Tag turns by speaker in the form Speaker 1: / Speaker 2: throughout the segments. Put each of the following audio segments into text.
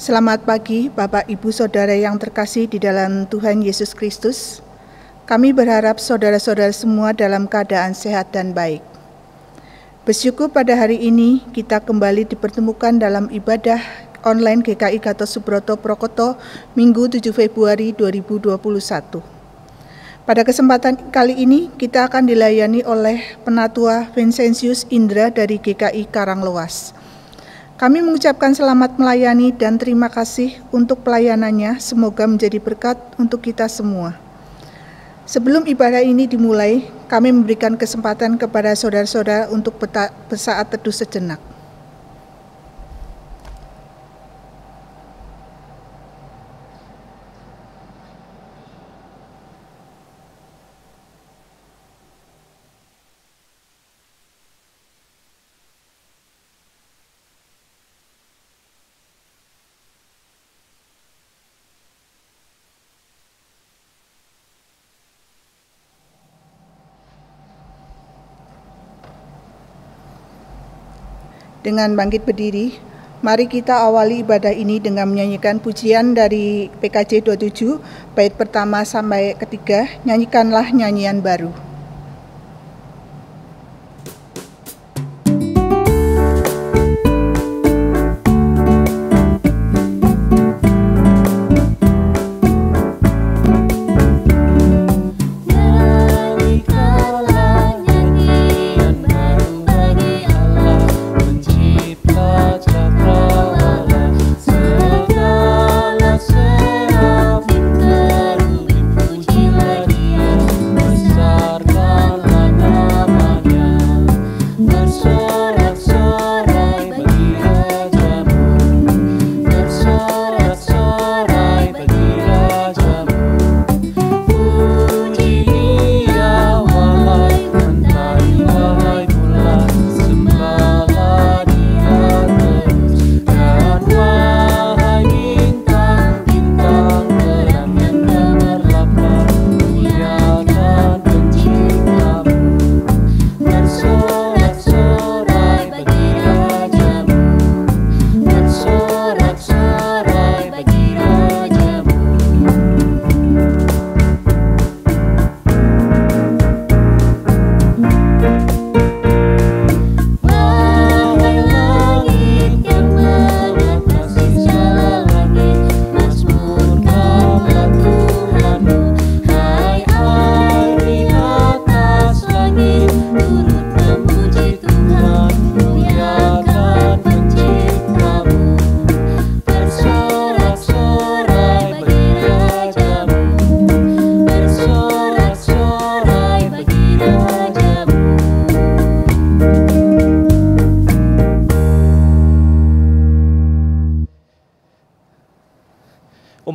Speaker 1: Selamat pagi, Bapak, Ibu, Saudara yang terkasih di dalam Tuhan Yesus Kristus. Kami berharap saudara-saudara semua dalam keadaan sehat dan baik. Bersyukur pada hari ini kita kembali dipertemukan dalam ibadah online GKI Gatot Subroto Prokoto Minggu 7 Februari 2021. Pada kesempatan kali ini kita akan dilayani oleh Penatua Vincentius Indra dari GKI Karanglewas. Kami mengucapkan selamat melayani dan terima kasih untuk pelayanannya, semoga menjadi berkat untuk kita semua. Sebelum ibadah ini dimulai, kami memberikan kesempatan kepada saudara-saudara untuk bersaat teduh sejenak. Dengan bangkit berdiri, mari kita awali ibadah ini dengan menyanyikan pujian dari PKJ 27, bait pertama sampai ketiga, nyanyikanlah nyanyian baru.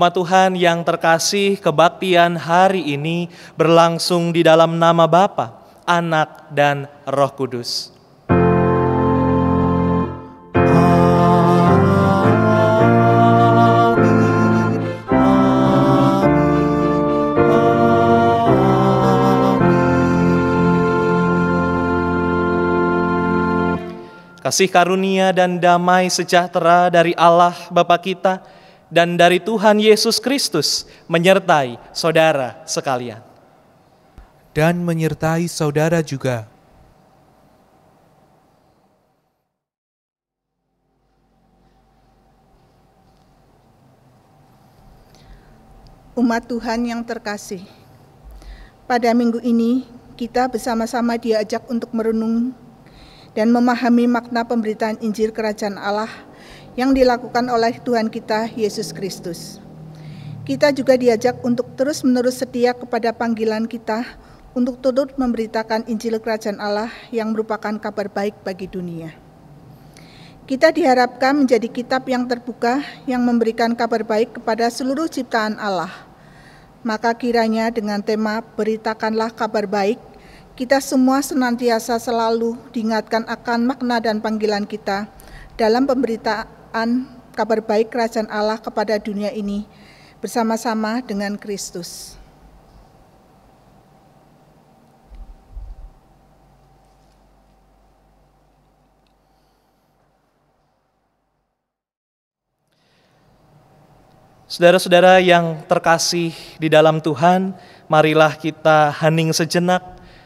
Speaker 2: Umat Tuhan yang terkasih, kebaktian hari ini berlangsung di dalam nama Bapa, Anak, dan Roh Kudus. Kasih karunia dan damai sejahtera dari Allah Bapa kita dan dari Tuhan Yesus Kristus menyertai saudara sekalian.
Speaker 3: Dan menyertai saudara juga.
Speaker 1: Umat Tuhan yang terkasih, pada minggu ini kita bersama-sama diajak untuk merenung dan memahami makna pemberitaan Injil Kerajaan Allah yang dilakukan oleh Tuhan kita Yesus Kristus. Kita juga diajak untuk terus-menerus setia kepada panggilan kita untuk turut memberitakan Injil Kerajaan Allah yang merupakan kabar baik bagi dunia. Kita diharapkan menjadi kitab yang terbuka yang memberikan kabar baik kepada seluruh ciptaan Allah. Maka kiranya dengan tema beritakanlah kabar baik, kita semua senantiasa selalu diingatkan akan makna dan panggilan kita dalam pemberitaan kabar baik Kerajaan Allah kepada dunia ini bersama-sama dengan Kristus.
Speaker 2: Saudara-saudara yang terkasih di dalam Tuhan, marilah kita hening sejenak.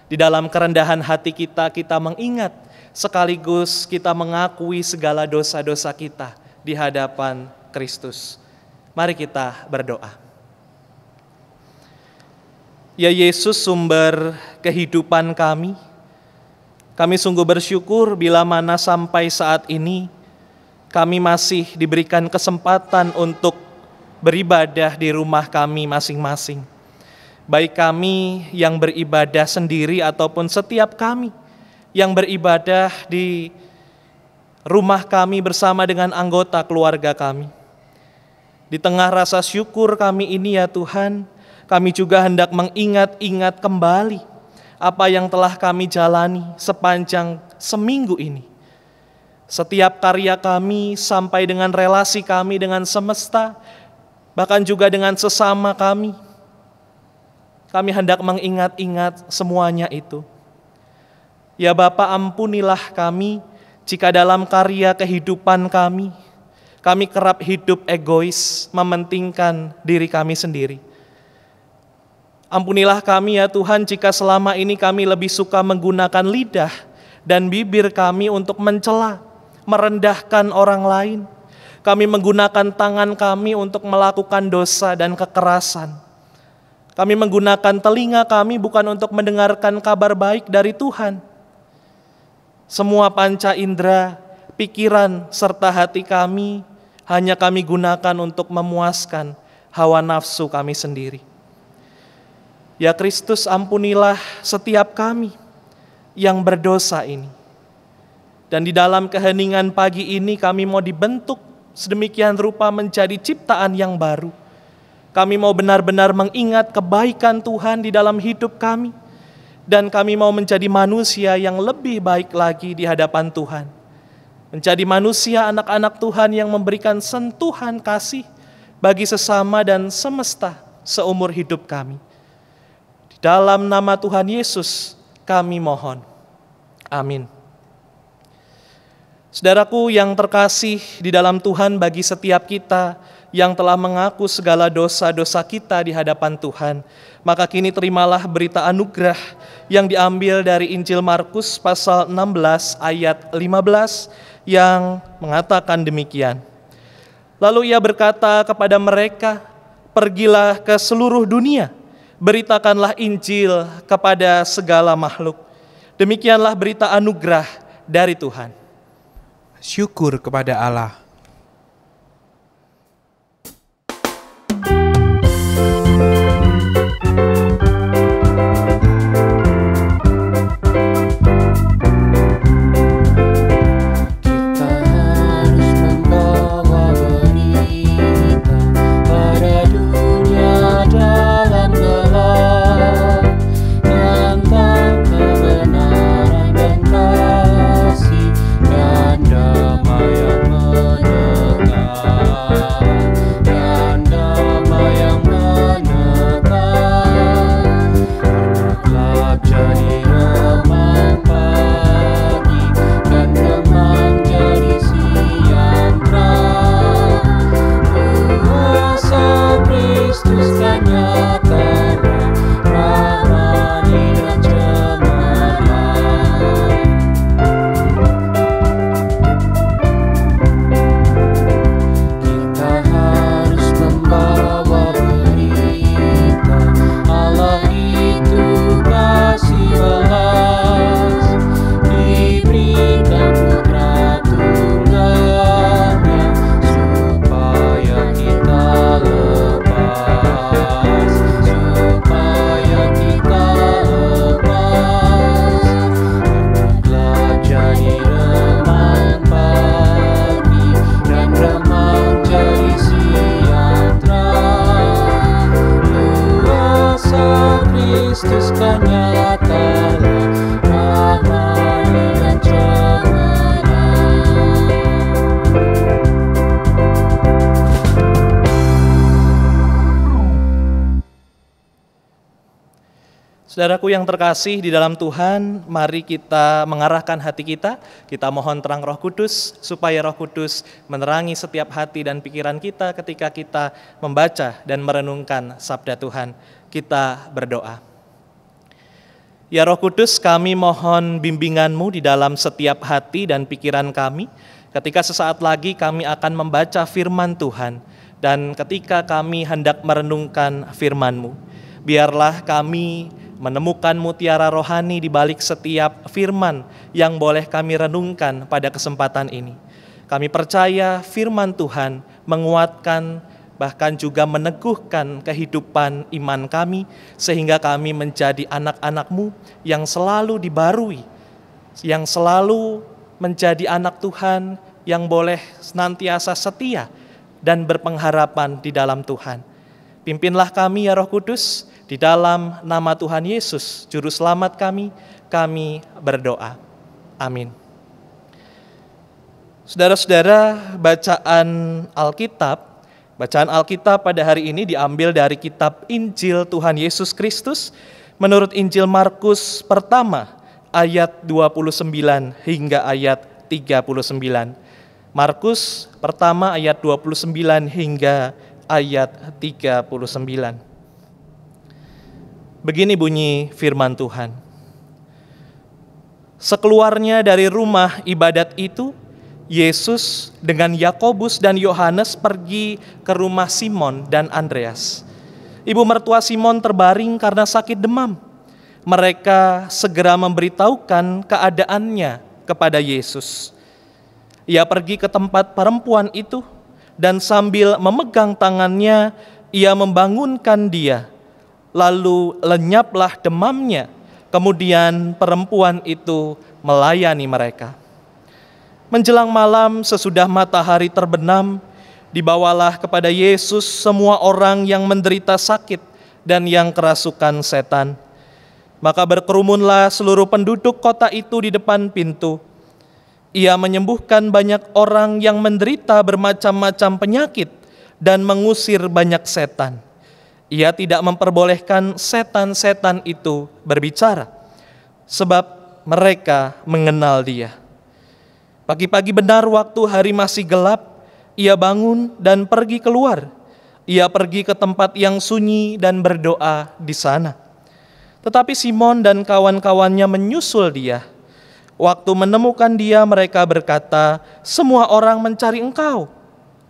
Speaker 2: Di dalam kerendahan hati kita mengingat sekaligus kita mengakui segala dosa-dosa kita di hadapan Kristus. Mari kita berdoa. Ya Yesus, sumber kehidupan kami sungguh bersyukur bila mana sampai saat ini kami masih diberikan kesempatan untuk beribadah di rumah kami masing-masing. Baik kami yang beribadah sendiri ataupun setiap kami yang beribadah di rumah kami bersama dengan anggota keluarga kami. Di tengah rasa syukur kami ini ya Tuhan, kami juga hendak mengingat-ingat kembali apa yang telah kami jalani sepanjang seminggu ini. Setiap karya kami sampai dengan relasi kami dengan semesta, bahkan juga dengan sesama kami hendak mengingat-ingat semuanya itu. Ya Bapa, ampunilah kami jika dalam karya kehidupan kami kerap hidup egois, mementingkan diri kami sendiri. Ampunilah kami ya Tuhan jika selama ini kami lebih suka menggunakan lidah dan bibir kami untuk mencela, merendahkan orang lain. Kami menggunakan tangan kami untuk melakukan dosa dan kekerasan. Kami menggunakan telinga kami bukan untuk mendengarkan kabar baik dari Tuhan. Semua panca indera, pikiran, serta hati kami hanya kami gunakan untuk memuaskan hawa nafsu kami sendiri. Ya Kristus, ampunilah setiap kami yang berdosa ini. Dan di dalam keheningan pagi ini kami mau dibentuk sedemikian rupa menjadi ciptaan yang baru. Kami mau benar-benar mengingat kebaikan Tuhan di dalam hidup kami. Dan kami mau menjadi manusia yang lebih baik lagi di hadapan Tuhan. Menjadi manusia anak-anak Tuhan yang memberikan sentuhan kasih bagi sesama dan semesta seumur hidup kami. Di dalam nama Tuhan Yesus kami mohon. Amin. Saudaraku yang terkasih di dalam Tuhan, bagi setiap kita yang telah mengaku segala dosa-dosa kita di hadapan Tuhan, maka kini terimalah berita anugerah yang diambil dari Injil Markus pasal 16 ayat 15 yang mengatakan demikian. Lalu ia berkata kepada mereka, "Pergilah ke seluruh dunia, beritakanlah Injil kepada segala makhluk." Demikianlah berita anugerah dari Tuhan.
Speaker 3: Syukur kepada Allah.
Speaker 4: Damai yang
Speaker 2: Saudaraku yang terkasih di dalam Tuhan, mari kita mengarahkan hati kita mohon terang Roh Kudus, supaya Roh Kudus menerangi setiap hati dan pikiran kita ketika kita membaca dan merenungkan sabda Tuhan. Kita berdoa. Ya Roh Kudus, kami mohon bimbingan-Mu di dalam setiap hati dan pikiran kami, ketika sesaat lagi kami akan membaca firman Tuhan, dan ketika kami hendak merenungkan firman-Mu, biarlah kami menemukan mutiara rohani di balik setiap firman yang boleh kami renungkan pada kesempatan ini. Kami percaya firman Tuhan menguatkan, bahkan juga meneguhkan kehidupan iman kami, sehingga kami menjadi anak-anak-Mu yang selalu dibarui, yang selalu menjadi anak Tuhan, yang boleh senantiasa setia dan berpengharapan di dalam Tuhan. Pimpinlah kami ya Roh Kudus, di dalam nama Tuhan Yesus, Juru Selamat kami berdoa. Amin. Saudara-saudara, bacaan Alkitab pada hari ini diambil dari kitab Injil Tuhan Yesus Kristus menurut Injil Markus pertama ayat 29 hingga ayat 39. Markus pertama ayat 29 hingga ayat 39. Begini bunyi firman Tuhan. Sekeluarnya dari rumah ibadat itu, Yesus dengan Yakobus dan Yohanes pergi ke rumah Simon dan Andreas. Ibu mertua Simon terbaring karena sakit demam. Mereka segera memberitahukan keadaannya kepada Yesus. Ia pergi ke tempat perempuan itu, dan sambil memegang tangannya, ia membangunkan dia. Lalu lenyaplah demamnya. Kemudian perempuan itu melayani mereka. Menjelang malam sesudah matahari terbenam, dibawalah kepada Yesus semua orang yang menderita sakit dan yang kerasukan setan. Maka berkerumunlah seluruh penduduk kota itu di depan pintu. Ia menyembuhkan banyak orang yang menderita bermacam-macam penyakit dan mengusir banyak setan. Ia tidak memperbolehkan setan-setan itu berbicara, sebab mereka mengenal Dia. Pagi-pagi benar waktu hari masih gelap, ia bangun dan pergi keluar. Ia pergi ke tempat yang sunyi dan berdoa di sana. Tetapi Simon dan kawan-kawannya menyusul dia. Waktu menemukan dia, mereka berkata, "Semua orang mencari engkau."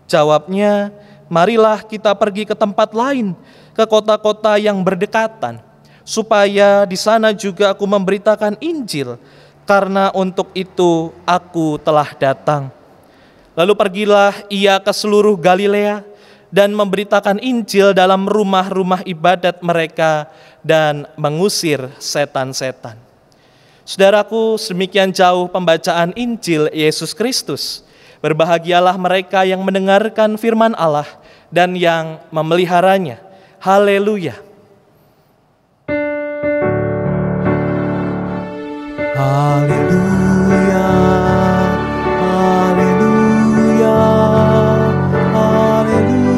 Speaker 2: Jawabnya, "Marilah kita pergi ke tempat lain, ke kota-kota yang berdekatan, supaya di sana juga aku memberitakan Injil, karena untuk itu aku telah datang." Lalu pergilah ia ke seluruh Galilea dan memberitakan Injil dalam rumah-rumah ibadat mereka dan mengusir setan-setan. Saudaraku, sedemikian jauh pembacaan Injil Yesus Kristus. Berbahagialah mereka yang mendengarkan firman Allah dan yang memeliharanya. Haleluya.
Speaker 3: Haleluya, haleluya, haleluya.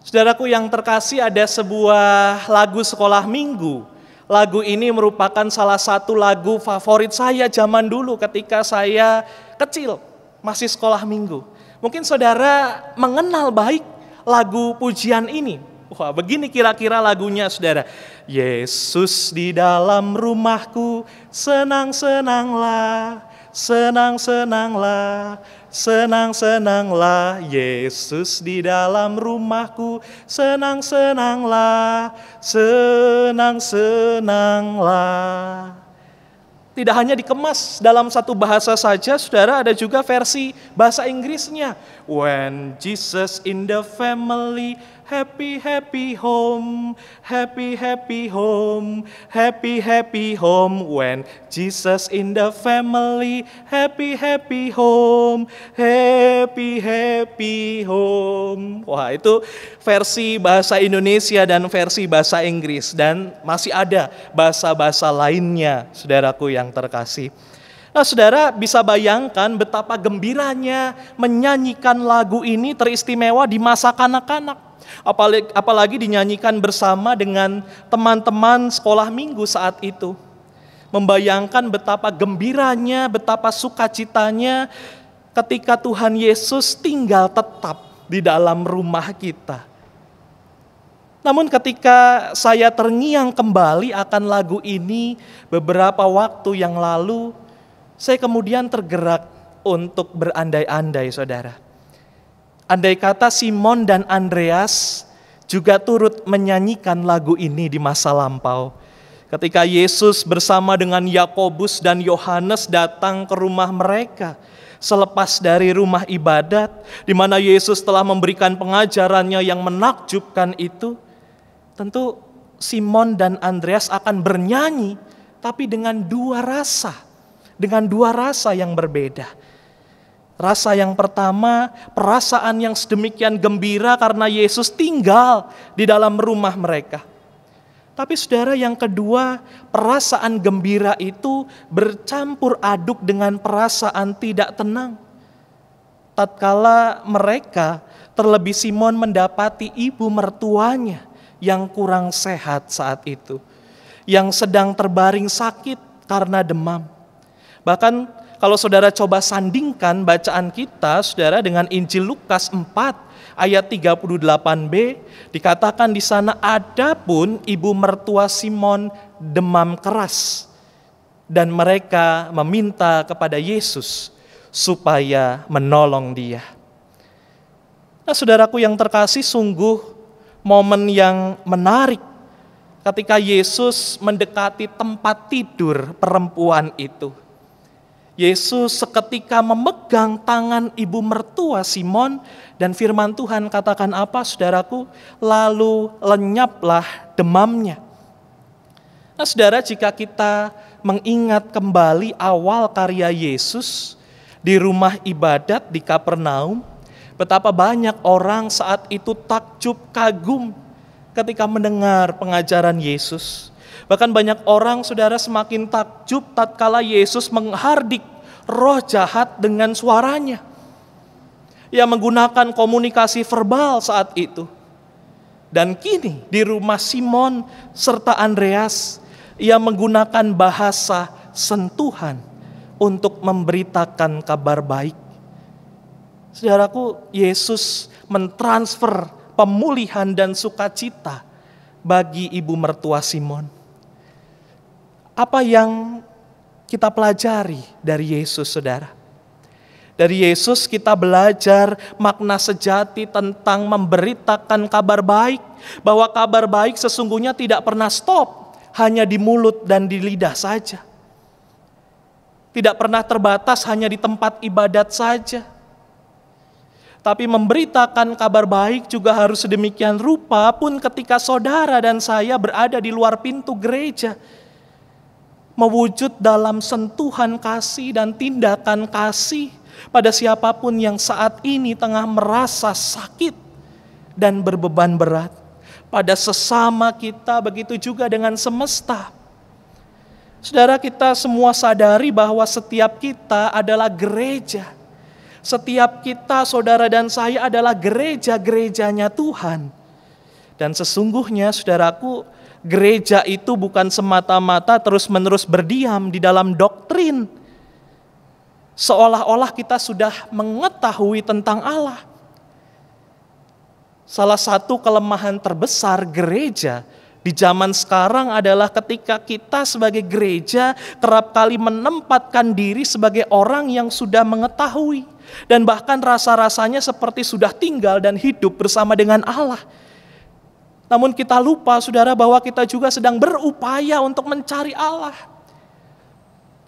Speaker 2: Saudaraku yang terkasih, ada sebuah lagu sekolah minggu. Lagu ini merupakan salah satu lagu favorit saya zaman dulu ketika saya kecil, masih sekolah minggu. Mungkin saudara mengenal baik lagu pujian ini. Wah, begini kira-kira lagunya, saudara. Yesus di dalam rumahku, senang-senanglah, senang-senanglah, senang-senanglah. Yesus di dalam rumahku, senang-senanglah, senang-senanglah. Tidak hanya dikemas dalam satu bahasa saja, saudara, ada juga versi bahasa Inggrisnya. When Jesus in the family, happy happy home, happy happy home, happy happy home. When Jesus in the family, happy happy home, happy happy home. Wah, itu versi bahasa Indonesia dan versi bahasa Inggris, dan masih ada bahasa-bahasa lainnya, saudaraku yang terkasih. Nah, saudara bisa bayangkan betapa gembiranya menyanyikan lagu ini teristimewa di masa kanak-kanak. Apalagi dinyanyikan bersama dengan teman-teman sekolah minggu saat itu. Membayangkan betapa gembiranya, betapa sukacitanya ketika Tuhan Yesus tinggal tetap di dalam rumah kita. Namun ketika saya terngiang kembali akan lagu ini beberapa waktu yang lalu, saya kemudian tergerak untuk berandai-andai, saudara. Andai kata Simon dan Andreas juga turut menyanyikan lagu ini di masa lampau. Ketika Yesus bersama dengan Yakobus dan Yohanes datang ke rumah mereka selepas dari rumah ibadat, di mana Yesus telah memberikan pengajarannya yang menakjubkan itu, tentu Simon dan Andreas akan bernyanyi, tapi dengan dua rasa yang berbeda. Rasa yang pertama, perasaan yang sedemikian gembira karena Yesus tinggal di dalam rumah mereka. Tapi saudara, yang kedua, perasaan gembira itu bercampur aduk dengan perasaan tidak tenang. Tatkala mereka, terlebih Simon, mendapati ibu mertuanya yang kurang sehat saat itu, yang sedang terbaring sakit karena demam. Bahkan kalau saudara coba sandingkan bacaan kita, saudara, dengan Injil Lukas 4 ayat 38b, dikatakan di sana, adapun ibu mertua Simon demam keras, dan mereka meminta kepada Yesus supaya menolong dia. Nah, saudaraku yang terkasih, sungguh momen yang menarik ketika Yesus mendekati tempat tidur perempuan itu. Yesus seketika memegang tangan ibu mertua Simon, dan firman Tuhan katakan apa, saudaraku? Lalu lenyaplah demamnya. Nah, saudara, jika kita mengingat kembali awal karya Yesus di rumah ibadat di Kapernaum, betapa banyak orang saat itu takjub kagum ketika mendengar pengajaran Yesus. Bahkan banyak orang, saudara, semakin takjub tatkala Yesus menghardik roh jahat dengan suaranya. Ia menggunakan komunikasi verbal saat itu. Dan kini di rumah Simon serta Andreas, ia menggunakan bahasa sentuhan untuk memberitakan kabar baik. Saudaraku, Yesus mentransfer pemulihan dan sukacita bagi ibu mertua Simon. Apa yang kita pelajari dari Yesus, saudara? Dari Yesus kita belajar makna sejati tentang memberitakan kabar baik, bahwa kabar baik sesungguhnya tidak pernah stop hanya di mulut dan di lidah saja. Tidak pernah terbatas hanya di tempat ibadat saja. Tapi memberitakan kabar baik juga harus sedemikian rupa pun ketika saudara dan saya berada di luar pintu gereja. Mewujud dalam sentuhan kasih dan tindakan kasih pada siapapun yang saat ini tengah merasa sakit dan berbeban berat. Pada sesama kita, begitu juga dengan semesta. Saudara, kita semua sadari bahwa setiap kita adalah gereja. Setiap kita, saudara dan saya, adalah gereja-gerejanya Tuhan. Dan sesungguhnya, saudaraku, gereja itu bukan semata-mata terus-menerus berdiam di dalam doktrin, seolah-olah kita sudah mengetahui tentang Allah. Salah satu kelemahan terbesar gereja di zaman sekarang adalah ketika kita sebagai gereja kerap kali menempatkan diri sebagai orang yang sudah mengetahui, dan bahkan rasa-rasanya seperti sudah tinggal dan hidup bersama dengan Allah. Namun kita lupa, saudara, bahwa kita juga sedang berupaya untuk mencari Allah.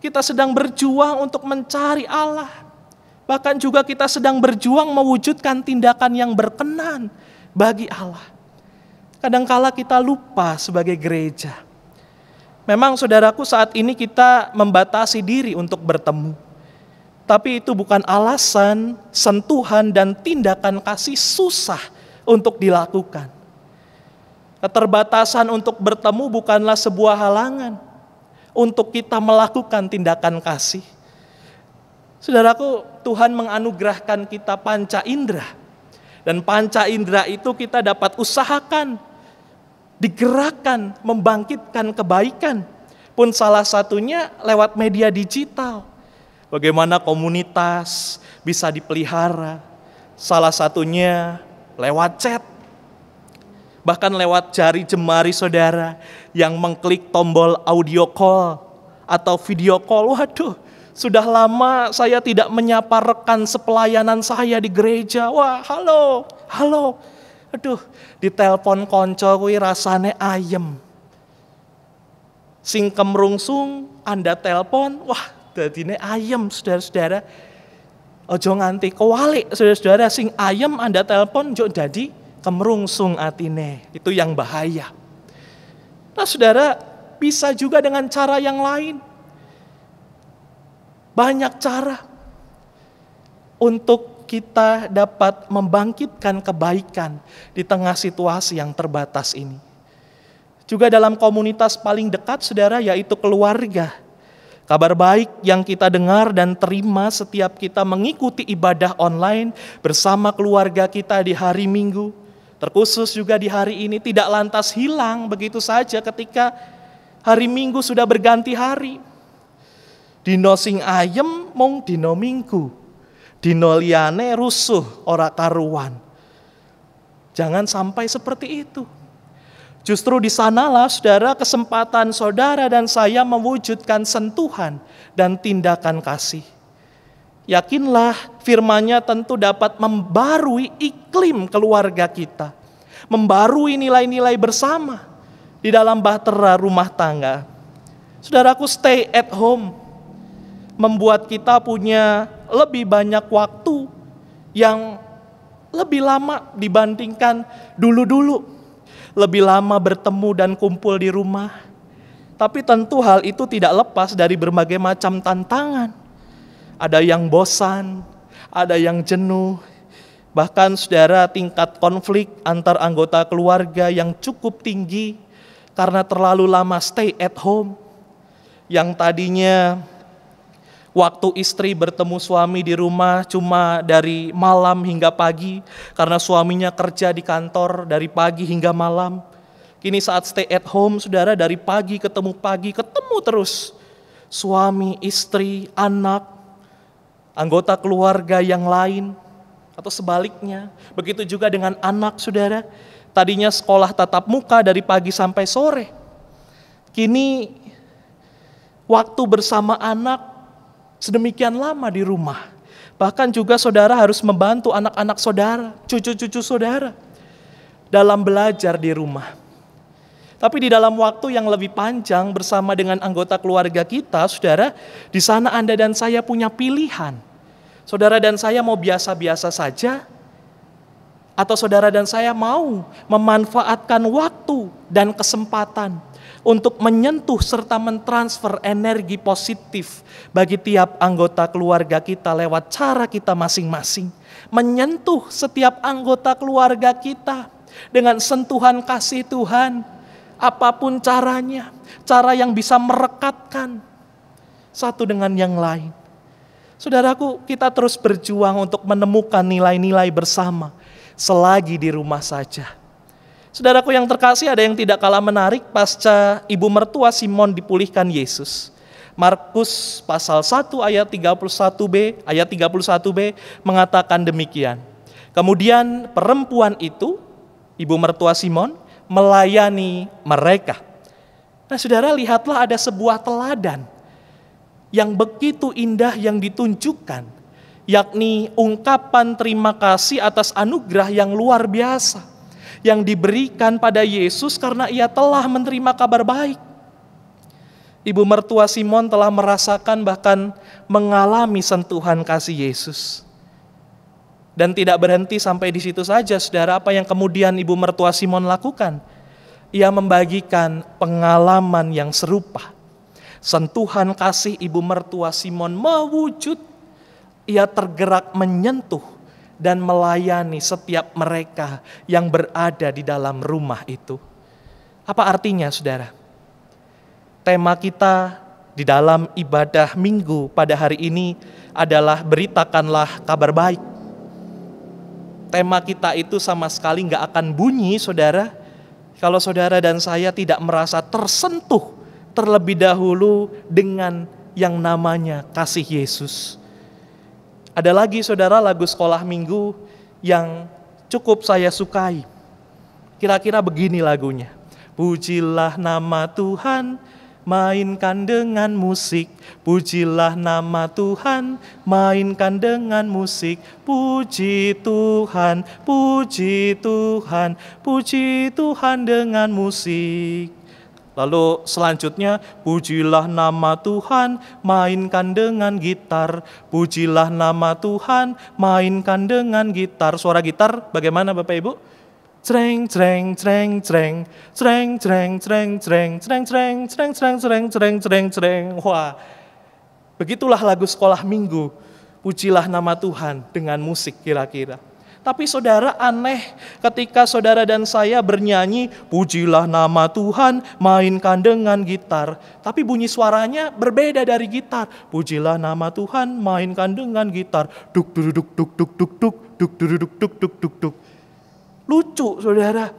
Speaker 2: Kita sedang berjuang untuk mencari Allah. Bahkan juga kita sedang berjuang mewujudkan tindakan yang berkenan bagi Allah. Kadangkala kita lupa sebagai gereja. Memang saudaraku, saat ini kita membatasi diri untuk bertemu. Tapi itu bukan alasan sentuhan dan tindakan kasih susah untuk dilakukan. Keterbatasan untuk bertemu bukanlah sebuah halangan untuk kita melakukan tindakan kasih. Saudaraku, Tuhan menganugerahkan kita panca indera. Dan panca indera itu kita dapat usahakan, digerakkan, membangkitkan kebaikan. Pun salah satunya lewat media digital. Bagaimana komunitas bisa dipelihara. Salah satunya lewat chat. Bahkan lewat jari jemari saudara yang mengklik tombol audio call atau video call. Waduh, sudah lama saya tidak menyapa rekan sepelayanan saya di gereja. Wah, halo. Aduh, ditelepon konco kuwi rasane ayem. Sing kemrungsung Anda telepon, wah dadine ayem saudara-saudara. Ojo nganti kewalik saudara-saudara, sing ayem Anda telepon jo dadi kemrungsung atine. Itu yang bahaya. Nah saudara, bisa juga dengan cara yang lain. Banyak cara untuk kita dapat membangkitkan kebaikan di tengah situasi yang terbatas ini. Juga dalam komunitas paling dekat saudara, yaitu keluarga. Kabar baik yang kita dengar dan terima setiap kita mengikuti ibadah online bersama keluarga kita di hari Minggu, terkhusus juga di hari ini, tidak lantas hilang begitu saja ketika hari Minggu sudah berganti hari. Dino sing ayem mung dino Minggu, dino liyane rusuh ora karuan. Jangan sampai seperti itu. Justru di sanalah saudara kesempatan saudara dan saya mewujudkan sentuhan dan tindakan kasih. Yakinlah firman-Nya tentu dapat membarui iklim keluarga kita. Membarui nilai-nilai bersama di dalam bahtera rumah tangga. Saudaraku, stay at home membuat kita punya lebih banyak waktu yang lebih lama dibandingkan dulu-dulu. Lebih lama bertemu dan kumpul di rumah. Tapi tentu hal itu tidak lepas dari berbagai macam tantangan. Ada yang bosan, ada yang jenuh. Bahkan saudara, tingkat konflik antar anggota keluarga yang cukup tinggi karena terlalu lama stay at home. Yang tadinya waktu istri bertemu suami di rumah cuma dari malam hingga pagi karena suaminya kerja di kantor dari pagi hingga malam. Kini saat stay at home, saudara, dari pagi ketemu terus. Suami, istri, anak, anggota keluarga yang lain, atau sebaliknya. Begitu juga dengan anak, saudara. Tadinya sekolah tatap muka dari pagi sampai sore. Kini waktu bersama anak sedemikian lama di rumah. Bahkan juga saudara harus membantu anak-anak saudara, cucu-cucu saudara dalam belajar di rumah. Tapi di dalam waktu yang lebih panjang bersama dengan anggota keluarga kita, saudara, di sana Anda dan saya punya pilihan. Saudara dan saya mau biasa-biasa saja, atau saudara dan saya mau memanfaatkan waktu dan kesempatan untuk menyentuh serta mentransfer energi positif bagi tiap anggota keluarga kita lewat cara kita masing-masing. Menyentuh setiap anggota keluarga kita dengan sentuhan kasih Tuhan, apapun caranya, cara yang bisa merekatkan satu dengan yang lain. Saudaraku, kita terus berjuang untuk menemukan nilai-nilai bersama selagi di rumah saja. Saudaraku yang terkasih, ada yang tidak kalah menarik pasca ibu mertua Simon dipulihkan Yesus. Markus pasal 1 ayat 31b mengatakan demikian. Kemudian perempuan itu, ibu mertua Simon, melayani mereka. Nah saudara, lihatlah ada sebuah teladan yang begitu indah yang ditunjukkan, yakni ungkapan terima kasih atas anugerah yang luar biasa yang diberikan pada Yesus karena ia telah menerima kabar baik. Ibu mertua Simon telah merasakan bahkan mengalami sentuhan kasih Yesus. Dan tidak berhenti sampai di situ saja, saudara. Apa yang kemudian ibu mertua Simon lakukan? Ia membagikan pengalaman yang serupa. Sentuhan kasih ibu mertua Simon mewujud. Ia tergerak menyentuh dan melayani setiap mereka yang berada di dalam rumah itu. Apa artinya, saudara? Tema kita di dalam ibadah minggu pada hari ini adalah beritakanlah kabar baik. Tema kita itu sama sekali nggak akan bunyi, saudara, kalau saudara dan saya tidak merasa tersentuh terlebih dahulu dengan yang namanya kasih Yesus. Ada lagi, saudara, lagu sekolah minggu yang cukup saya sukai. Kira-kira begini lagunya. Pujilah nama Tuhan, mainkan dengan musik. Pujilah nama Tuhan, mainkan dengan musik. Puji Tuhan, puji Tuhan, puji Tuhan dengan musik. Lalu selanjutnya, pujilah nama Tuhan, mainkan dengan gitar. Pujilah nama Tuhan, mainkan dengan gitar. Suara gitar bagaimana Bapak Ibu? Creng creng creng creng creng creng creng creng creng creng creng creng creng creng creng creng. Wah, begitulah lagu sekolah minggu. Pujilah nama Tuhan dengan musik kira-kira. Tapi saudara, aneh ketika saudara dan saya bernyanyi pujilah nama Tuhan, mainkan dengan gitar. Tapi bunyi suaranya berbeda dari gitar. Pujilah nama Tuhan, mainkan dengan gitar. Duk duk duk duk duk duk duk duk duk duk duk duk duk. Lucu, saudara.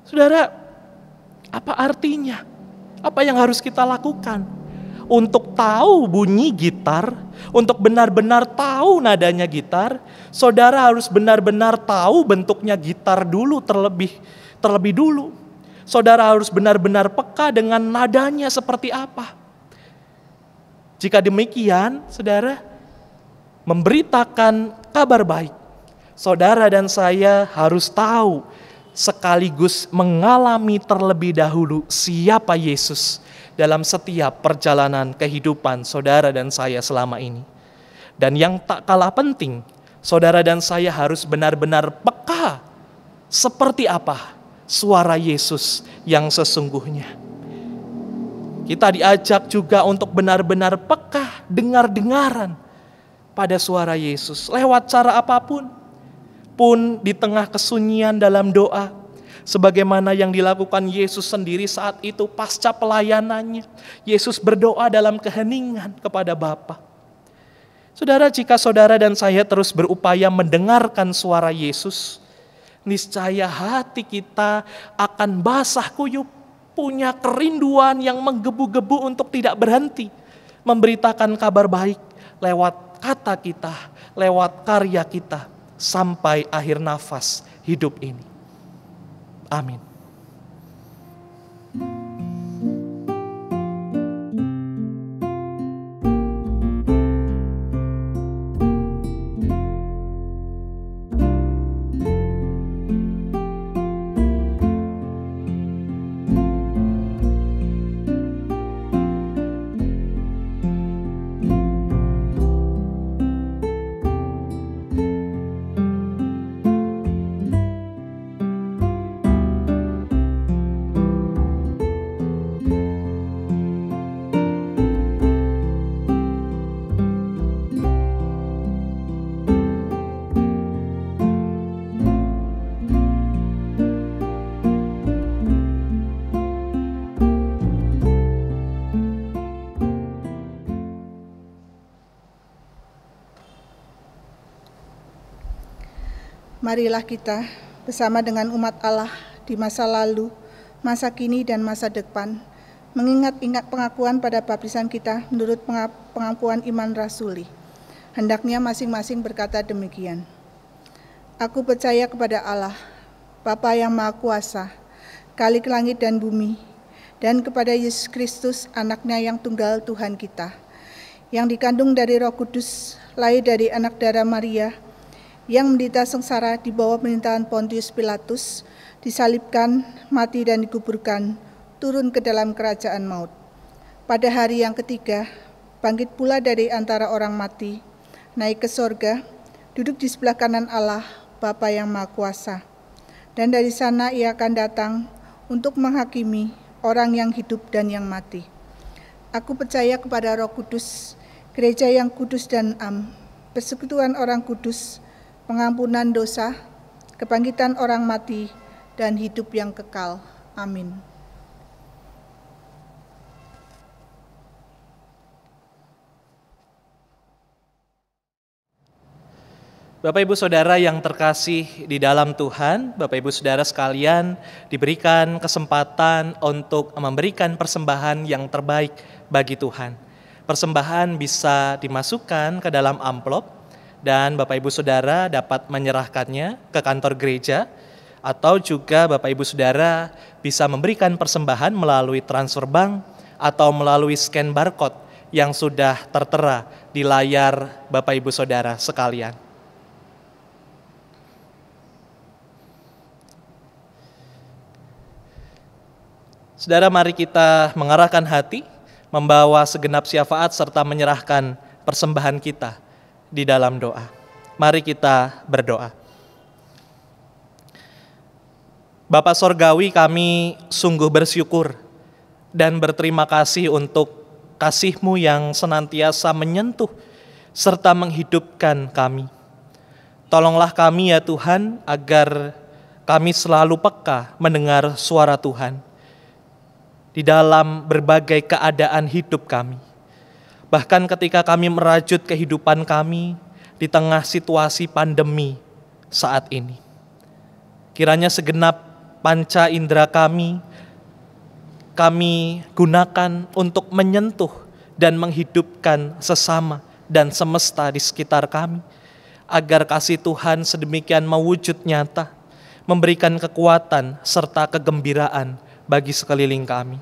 Speaker 2: Saudara, apa artinya? Apa yang harus kita lakukan? Untuk tahu bunyi gitar, untuk benar-benar tahu nadanya gitar, saudara harus benar-benar tahu bentuknya gitar dulu terlebih dulu. Saudara harus benar-benar peka dengan nadanya seperti apa. Jika demikian, saudara, memberitakan kabar baik, saudara dan saya harus tahu sekaligus mengalami terlebih dahulu siapa Yesus dalam setiap perjalanan kehidupan saudara dan saya selama ini. Dan yang tak kalah penting, saudara dan saya harus benar-benar peka seperti apa suara Yesus yang sesungguhnya. Kita diajak juga untuk benar-benar peka dengar-dengaran pada suara Yesus lewat cara apapun. Pun di tengah kesunyian dalam doa, sebagaimana yang dilakukan Yesus sendiri saat itu pasca pelayanannya. Yesus berdoa dalam keheningan kepada Bapa. Saudara, jika saudara dan saya terus berupaya mendengarkan suara Yesus, niscaya hati kita akan basah kuyup, punya kerinduan yang menggebu-gebu untuk tidak berhenti memberitakan kabar baik lewat kata kita, lewat karya kita, sampai akhir nafas hidup ini. Amin.
Speaker 1: Marilah kita bersama dengan umat Allah di masa lalu, masa kini, dan masa depan, mengingat-ingat pengakuan pada baptisan kita menurut pengakuan iman rasuli. Hendaknya masing-masing berkata demikian. Aku percaya kepada Allah, Bapa yang Maha Kuasa, Khalik langit dan bumi, dan kepada Yesus Kristus, anaknya yang tunggal Tuhan kita, yang dikandung dari Roh Kudus, lahir dari anak darah Maria, yang menderita sengsara di bawah pemerintahan Pontius Pilatus, disalibkan, mati dan dikuburkan, turun ke dalam kerajaan maut. Pada hari yang ketiga, bangkit pula dari antara orang mati, naik ke sorga, duduk di sebelah kanan Allah, Bapa yang Maha Kuasa. Dan dari sana ia akan datang untuk menghakimi orang yang hidup dan yang mati. Aku percaya kepada Roh Kudus, gereja yang kudus dan am, persekutuan orang kudus, pengampunan dosa, kebangkitan orang mati, dan hidup yang kekal. Amin.
Speaker 2: Bapak Ibu Saudara yang terkasih di dalam Tuhan, Bapak Ibu Saudara sekalian diberikan kesempatan untuk memberikan persembahan yang terbaik bagi Tuhan. Persembahan bisa dimasukkan ke dalam amplop dan Bapak Ibu Saudara dapat menyerahkannya ke kantor gereja, atau juga Bapak Ibu Saudara bisa memberikan persembahan melalui transfer bank atau melalui scan barcode yang sudah tertera di layar Bapak Ibu Saudara sekalian. Saudara, mari kita mengarahkan hati, membawa segenap syafaat serta menyerahkan persembahan kita di dalam doa. Mari kita berdoa. Bapa Sorgawi, kami sungguh bersyukur dan berterima kasih untuk kasih-Mu yang senantiasa menyentuh serta menghidupkan kami. Tolonglah kami ya Tuhan, agar kami selalu peka mendengar suara Tuhan di dalam berbagai keadaan hidup kami. Bahkan ketika kami merajut kehidupan kami di tengah situasi pandemi saat ini. Kiranya segenap panca indera kami gunakan untuk menyentuh dan menghidupkan sesama dan semesta di sekitar kami, agar kasih Tuhan sedemikian mewujud nyata, memberikan kekuatan serta kegembiraan bagi sekeliling kami.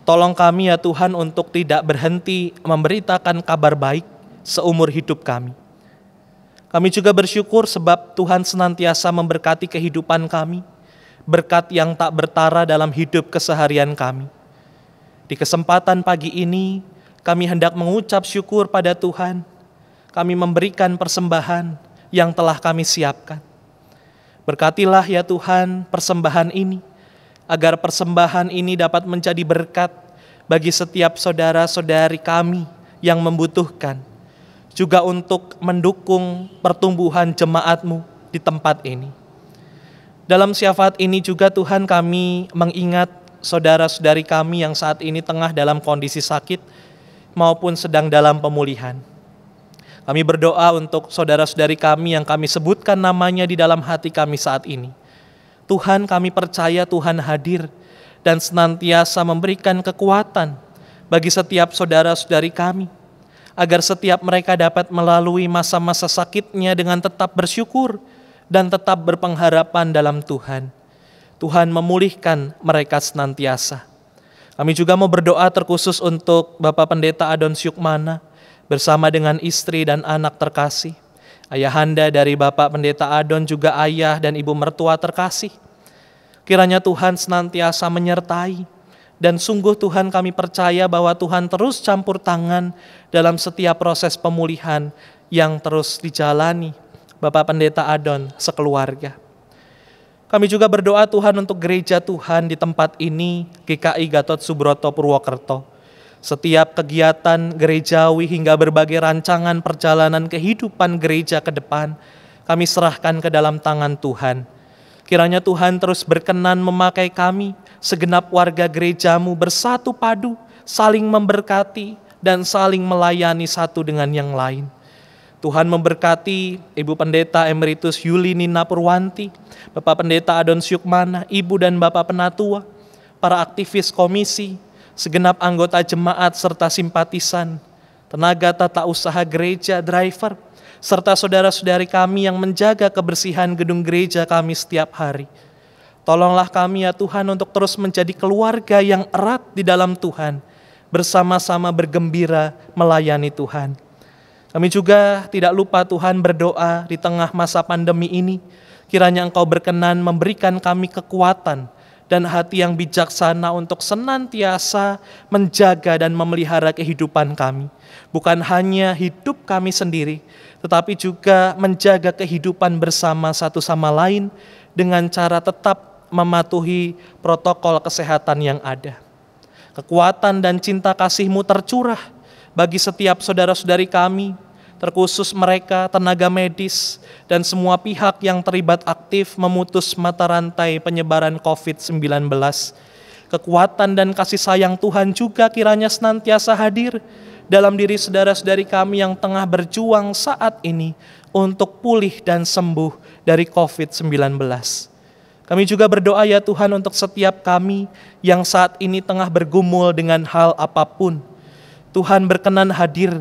Speaker 2: Tolong kami ya Tuhan untuk tidak berhenti memberitakan kabar baik seumur hidup kami. Kami juga bersyukur sebab Tuhan senantiasa memberkati kehidupan kami, berkat yang tak bertara dalam hidup keseharian kami. Di kesempatan pagi ini, kami hendak mengucap syukur pada Tuhan. Kami memberikan persembahan yang telah kami siapkan. Berkatilah ya Tuhan persembahan ini, agar persembahan ini dapat menjadi berkat bagi setiap saudara-saudari kami yang membutuhkan, juga untuk mendukung pertumbuhan jemaat-Mu di tempat ini. Dalam syafaat ini juga Tuhan, kami mengingat saudara-saudari kami yang saat ini tengah dalam kondisi sakit maupun sedang dalam pemulihan. Kami berdoa untuk saudara-saudari kami yang kami sebutkan namanya di dalam hati kami saat ini. Tuhan, kami percaya Tuhan hadir dan senantiasa memberikan kekuatan bagi setiap saudara-saudari kami, agar setiap mereka dapat melalui masa-masa sakitnya dengan tetap bersyukur dan tetap berpengharapan dalam Tuhan. Tuhan memulihkan mereka senantiasa. Kami juga mau berdoa terkhusus untuk Bapak Pendeta Adon Syukmana bersama dengan istri dan anak terkasih. Ayahanda dari Bapak Pendeta Adon, juga ayah dan ibu mertua terkasih. Kiranya Tuhan senantiasa menyertai, dan sungguh Tuhan kami percaya bahwa Tuhan terus campur tangan dalam setiap proses pemulihan yang terus dijalani Bapak Pendeta Adon sekeluarga. Kami juga berdoa Tuhan untuk gereja Tuhan di tempat ini, GKI Gatot Subroto Purwokerto. Setiap kegiatan gerejawi hingga berbagai rancangan perjalanan kehidupan gereja ke depan, kami serahkan ke dalam tangan Tuhan. Kiranya Tuhan terus berkenan memakai kami, segenap warga gereja-Mu bersatu padu, saling memberkati dan saling melayani satu dengan yang lain. Tuhan memberkati Ibu Pendeta Emeritus Yuli Nina Purwanti, Bapak Pendeta Adon Syukmana, Ibu dan Bapak Penatua, para aktivis komisi, segenap anggota jemaat serta simpatisan, tenaga tata usaha gereja, driver, serta saudara-saudari kami yang menjaga kebersihan gedung gereja kami setiap hari. Tolonglah kami ya Tuhan untuk terus menjadi keluarga yang erat di dalam Tuhan, bersama-sama bergembira melayani Tuhan. Kami juga tidak lupa Tuhan berdoa di tengah masa pandemi ini, kiranya Engkau berkenan memberikan kami kekuatan dan hati yang bijaksana untuk senantiasa menjaga dan memelihara kehidupan kami. Bukan hanya hidup kami sendiri, tetapi juga menjaga kehidupan bersama satu sama lain dengan cara tetap mematuhi protokol kesehatan yang ada. Kekuatan dan cinta kasih-Mu tercurah bagi setiap saudara-saudari kami, terkhusus mereka, tenaga medis, dan semua pihak yang terlibat aktif memutus mata rantai penyebaran COVID-19. Kekuatan dan kasih sayang Tuhan juga kiranya senantiasa hadir dalam diri saudara-saudari kami yang tengah berjuang saat ini untuk pulih dan sembuh dari COVID-19. Kami juga berdoa ya Tuhan untuk setiap kami yang saat ini tengah bergumul dengan hal apapun. Tuhan berkenan hadir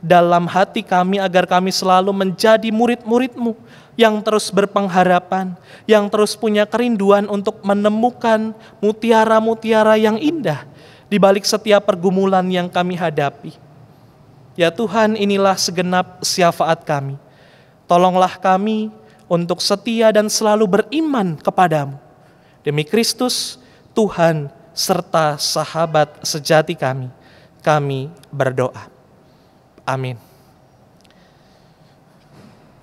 Speaker 2: dalam hati kami agar kami selalu menjadi murid-murid-Mu yang terus berpengharapan, yang terus punya kerinduan untuk menemukan mutiara-mutiara yang indah di balik setiap pergumulan yang kami hadapi. Ya Tuhan, inilah segenap syafaat kami. Tolonglah kami untuk setia dan selalu beriman kepadamu. Demi Kristus, Tuhan serta sahabat sejati kami berdoa. Amin.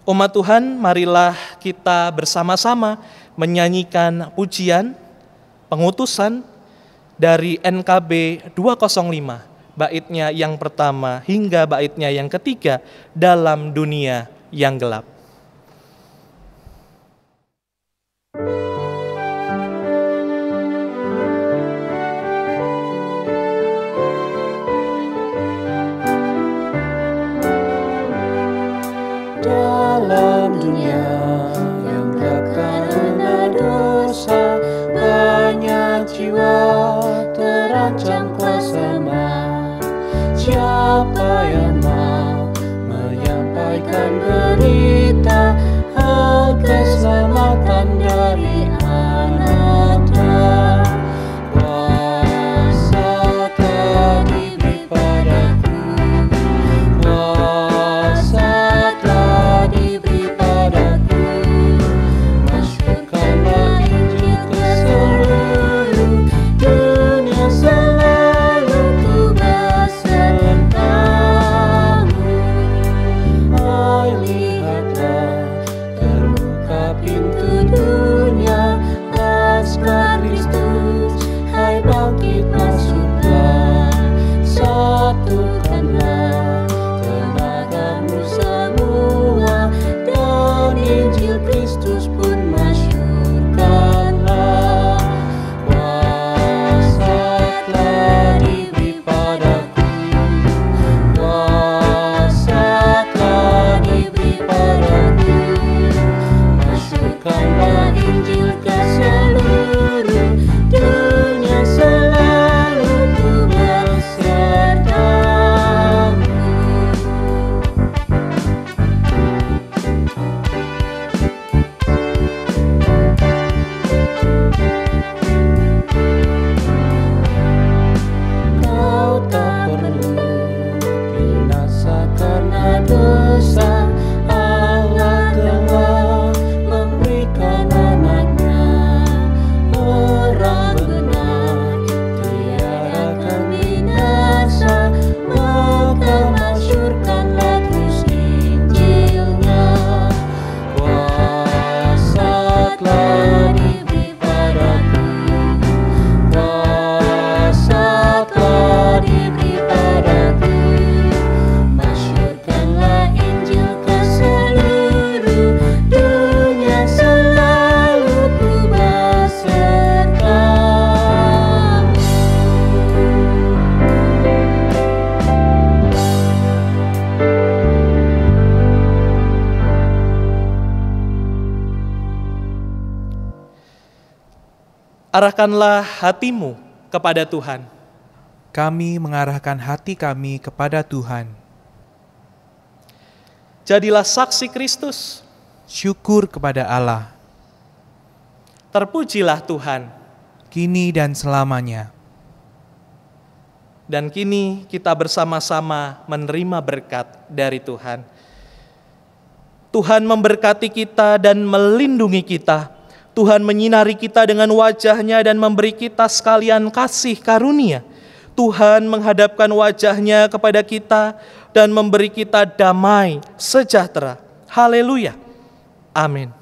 Speaker 2: Umat Tuhan, marilah kita bersama-sama menyanyikan pujian pengutusan dari NKB 205, baitnya yang pertama hingga baitnya yang ketiga, dalam dunia yang gelap.
Speaker 3: Dalam dunia yang gelap karena dosa, banyak jiwa terancam kuasa maut. Siapa yang mau menyampaikan berita keselamatan dari anatnya? Kuasa telah diberi padaku, kuasa telah diberi padaku. Masyurkanlah Injil ke seluruh dunia, selalu ku besertamu. Hai, lihatlah, terbuka pintu dunia, askar Kristus, hai bangkit masuklah, satukanlah tenagamu semua, dan Injil Kristus pun masyurkanlah. Kuasa telah diberi padaku, kuasa telah diberi padaku. Masyurkanlah Injil ke seluruh dunia, selalu ku besertamu. Kau tak perlu binasa karena dosa, Allah telah memberikan anaknya. Orang benar tiada akan binasa, maka masyurkanlah terus Injilnya. Kuasa telah diberi padaku, kuasa telah diberi padaku. Masyurkanlah Injil ke seluruh dunia, selalu ku besertamu.
Speaker 2: Arahkanlah hatimu kepada Tuhan.
Speaker 4: Kami mengarahkan hati kami kepada Tuhan.
Speaker 2: Jadilah saksi Kristus.
Speaker 4: Syukur kepada Allah,
Speaker 2: Terpujilah Tuhan.
Speaker 4: kini dan selamanya.
Speaker 2: Dan kini kita bersama-sama menerima berkat dari Tuhan. Tuhan memberkati kita dan melindungi kita. Tuhan menyinari kita dengan wajah-Nya dan memberi kita sekalian kasih karunia. Tuhan menghadapkan wajah-Nya kepada kita dan memberi kita damai sejahtera. Haleluya. Amin.